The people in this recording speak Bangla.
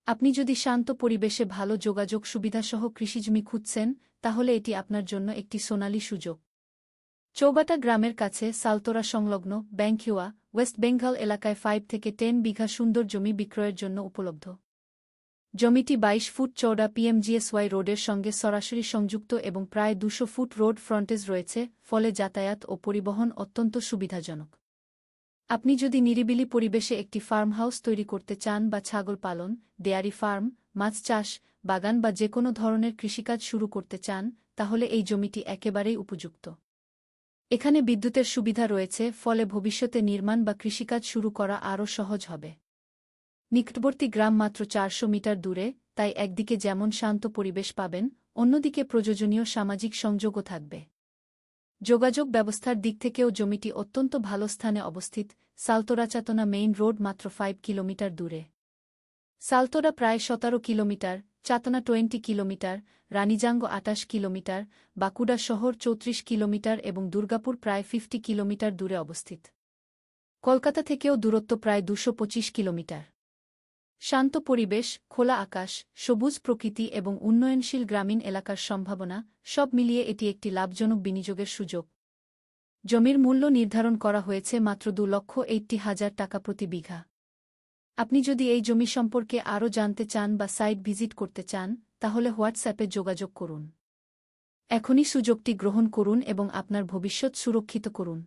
আপনি যদি শান্ত পরিবেশে ভালো যোগাযোগ সুবিধাসহ কৃষিজমি খুঁজছেন, তাহলে এটি আপনার জন্য একটি সোনালী সুযোগ। চৌবাটা গ্রামের কাছে সালতোরা সংলগ্ন ব্যাংকিওয়া, ওয়েস্ট বেঙ্গল এলাকায় 5 থেকে 10 বিঘা সুন্দর জমি বিক্রয়ের জন্য উপলব্ধ। জমিটি 22 ফুট চওড়া পিএমজিএসওয়াই রোডের সঙ্গে সরাসরি সংযুক্ত এবং প্রায় 200 ফুট রোড ফ্রন্টেজ রয়েছে, ফলে যাতায়াত ও পরিবহন অত্যন্ত সুবিধাজনক। আপনি যদি নিরিবিলি পরিবেশে একটি ফার্ম হাউস তৈরি করতে চান বা ছাগল পালন, ডেয়ারি ফার্ম, মাছ চাষ, বাগান বা যেকোনো ধরনের কৃষিকাজ শুরু করতে চান, তাহলে এই জমিটি একেবারেই উপযুক্ত। এখানে বিদ্যুতের সুবিধা রয়েছে, ফলে ভবিষ্যতে নির্মাণ বা কৃষিকাজ শুরু করা আরও সহজ হবে। নিকটবর্তী গ্রাম মাত্র 400 মিটার দূরে, তাই একদিকে যেমন শান্ত পরিবেশ পাবেন, অন্যদিকে প্রয়োজনীয় সামাজিক সংযোগও থাকবে। যোগাযোগ ব্যবস্থার দিক থেকেও জমিটি অত্যন্ত ভালো স্থানে অবস্থিত। সালতোরা-চাতনা মেইন রোড মাত্র 5 কিলোমিটার দূরে। সালতোরা প্রায় 17 কিলোমিটার, চাতনা 20 কিলোমিটার, রানীজাঙ্গ 28 কিলোমিটার, বাঁকুড়া শহর 34 কিলোমিটার এবং দুর্গাপুর প্রায় 50 কিলোমিটার দূরে অবস্থিত। কলকাতা থেকেও দূরত্ব প্রায় 225 কিলোমিটার। শান্ত পরিবেশ, খোলা আকাশ, সবুজ প্রকৃতি এবং উন্নয়নশীল গ্রামীণ এলাকার সম্ভাবনা, সব মিলিয়ে এটি একটি লাভজনক বিনিয়োগের সুযোগ। জমির মূল্য নির্ধারণ করা হয়েছে মাত্র 2,80,000 টাকা প্রতি বিঘা। আপনি যদি এই জমি সম্পর্কে আরও জানতে চান বা সাইট ভিজিট করতে চান, তাহলে হোয়াটসঅ্যাপে যোগাযোগ করুন। এখনই সুযোগটি গ্রহণ করুন এবং আপনার ভবিষ্যৎ সুরক্ষিত করুন।